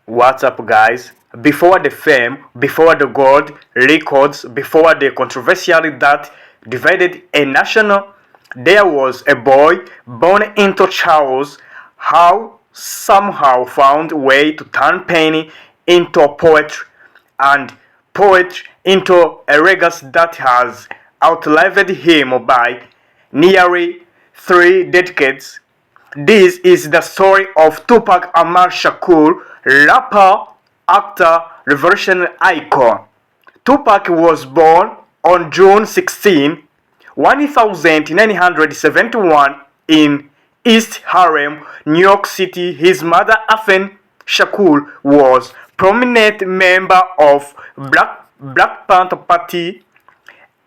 What's up, guys? Before the fame, before the gold records, before the controversiality that divided a nation, there was a boy born into chaos who somehow found a way to turn pain into poetry and poetry into a legacy that has outlived him by nearly 3 decades. This is the story of Tupac Amaru Shakur, rapper, actor, revolutionary icon. Tupac was born on June 16, 1971 in East Harlem, New York City. His mother, Afen Shakur, was prominent member of Black Panther Party,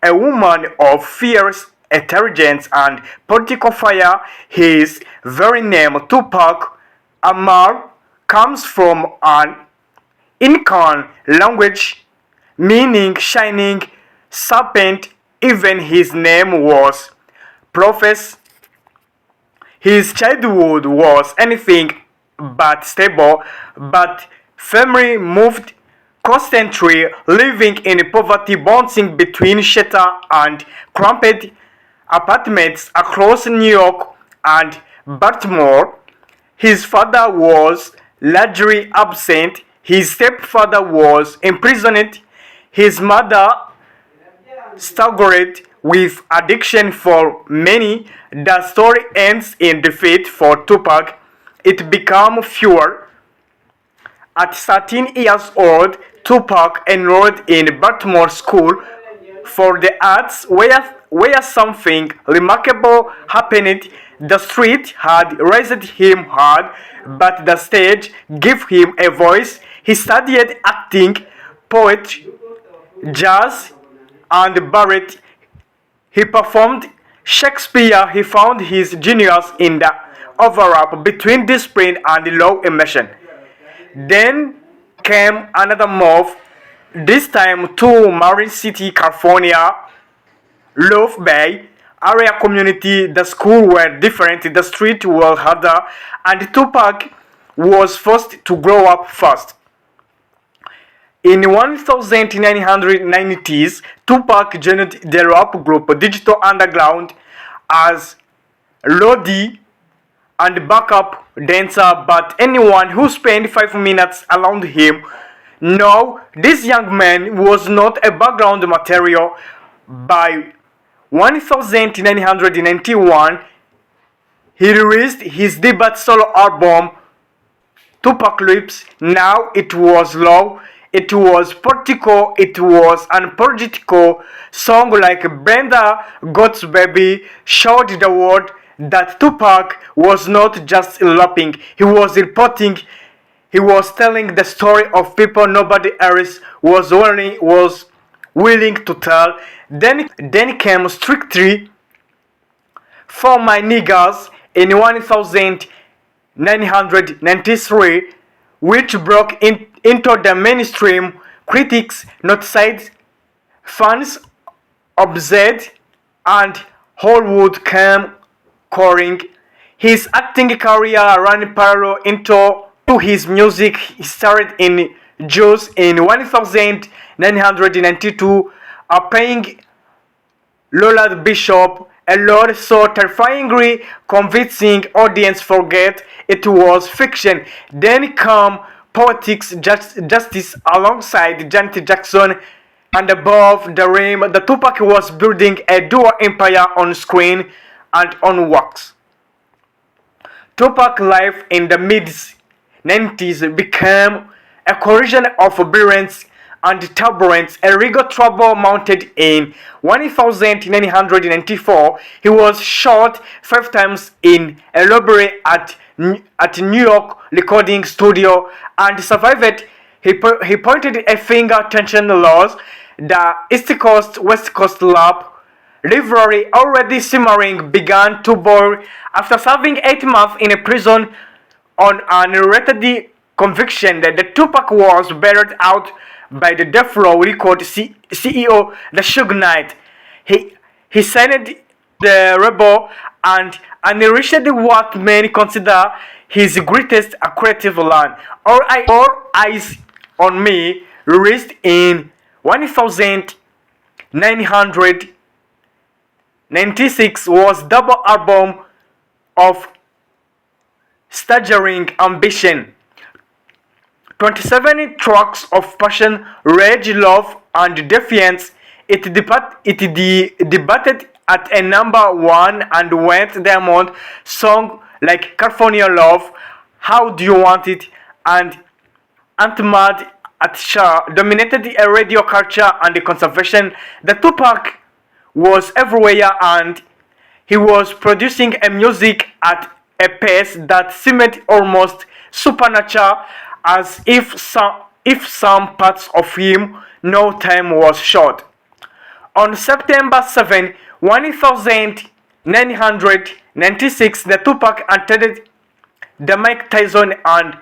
a woman of fierce intelligence and political fire. His very name, Tupac Amaru, comes from an Incan language meaning shining serpent. Even his name was Prophet. His childhood was anything but stable, but family moved constantly, living in poverty, bouncing between shelter and cramped apartments across New York and Baltimore. His father was largely absent. His stepfather was imprisoned. His mother struggled with addiction for many. The story ends in defeat for Tupac. It became fuel. At 13 years old, Tupac enrolled in Baltimore School for the Arts, where something remarkable happened. The street had raised him hard, but the stage gave him a voice. He studied acting, poetry, jazz, and ballet. He performed Shakespeare. He found his genius in the overlap between discipline and low immersion. Then came another move, this time to Marin City, California, Love Bay area community. The school were different, the street were harder, and Tupac was forced to grow up fast. In 1990s, Tupac joined the rap group Digital Underground as roadie and backup dancer, but anyone who spent 5 minutes around him know this young man was not a background material. By 1991, he released his debut solo album, Tupac Lips. Now it was low, it was political, it was unpolitical. Song like Brenda God's Baby showed the world that Tupac was not just rapping, he was reporting, he was telling the story of people nobody else was willing to tell. Then came Strictly for My Niggas in 1993, which broke into the mainstream. Critics noticed, fans observed, and Hollywood came calling. His acting career ran parallel into his music. He started in Juice in 1992, paying Lola Bishop a lot so terrifyingly convincing audience forget it was fiction. Then come Poetic Justice alongside Janet Jackson, and above the rim, the Tupac was building a dual empire on screen and on wax. Tupac life in the mid-90s became a collision of brilliance and turbulence. A legal trouble mounted in 1994. He was shot 5 times in a robbery at New York recording studio and survived. He pointed a finger, tension laws, the East Coast West Coast rap rivalry already simmering began to boil. After serving 8 months in a prison on an unrelated conviction, that the Tupac was bailed out by the Death Row Record CEO, the Suge Knight. He signed the rebel and unleashed what many consider his greatest creative line, All Eyes on Me, released in 1996, was double album of staggering ambition. 27 tracks of passion, rage, love, and defiance. Debuted at a number one and went diamond. Songs like California Love, How Do You Want It, and Aunt Mad at Shah dominated the radio culture and the conservation. The Tupac was everywhere, and he was producing a music at a pace that seemed almost supernatural, as if some parts of him no time was short. On September 7, 1996, the Tupac entered the Mike Tyson and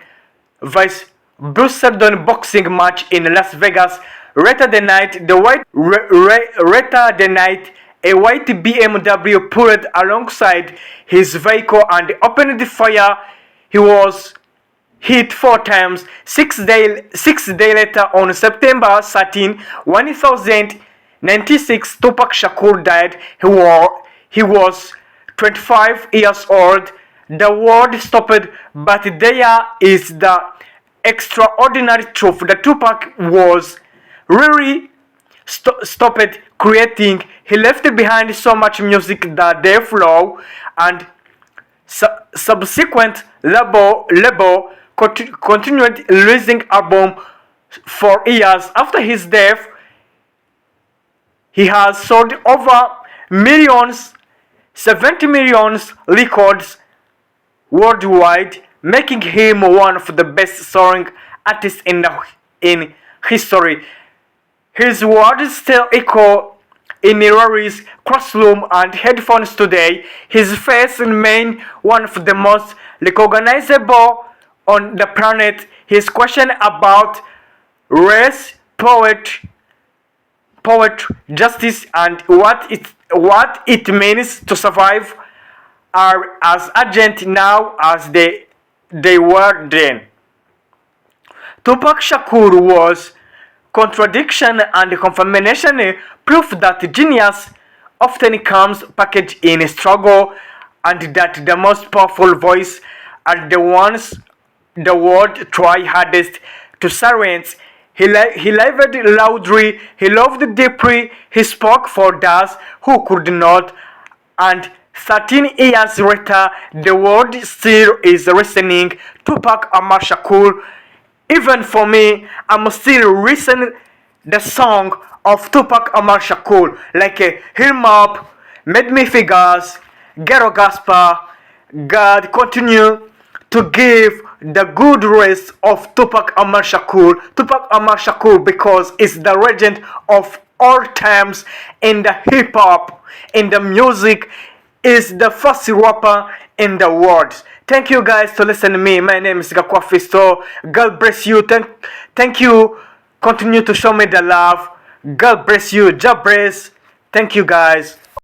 Vice Bruce boxing match in Las Vegas. Later the night, a white BMW pulled alongside his vehicle and opened fire. He was hit 4 times. 6 days later, on September 13, 1996, Tupac Shakur died. He was 25 years old. The world stopped, but there is the extraordinary truth. The Tupac was really stopped creating. He left behind so much music that they flow, and subsequent label continued releasing albums for years. After his death, he has sold over 70 million records worldwide, making him one of the best-selling artists in history. His words still echo in rivalries, classroom, and headphones today. His face remains one of the most recognizable on the planet. His question about race, poetry, justice, and what it means to survive are as urgent now as they were then. Tupac Shakur was contradiction and confirmation, proof that genius often comes packaged in struggle, and that the most powerful voice are the ones the world try hardest to silence. He lived loudly, he loved deeply, he spoke for those who could not, and 13 years later, the world still is listening. Tupac Amaru Shakur. Even for me, I'm still listening the song of Tupac Amaru Shakur, like Him Up, Made Me Figures, Ghetto Gasper. God continue to give the good race of Tupac Amaru Shakur, because it's the legend of all times in the hip hop, in the music, is the first rapper in the world. Thank you guys to listen to me. My name is Gakwa Fisto. God bless you. Thank you. Continue to show me the love. God bless you. God bless. Thank you guys.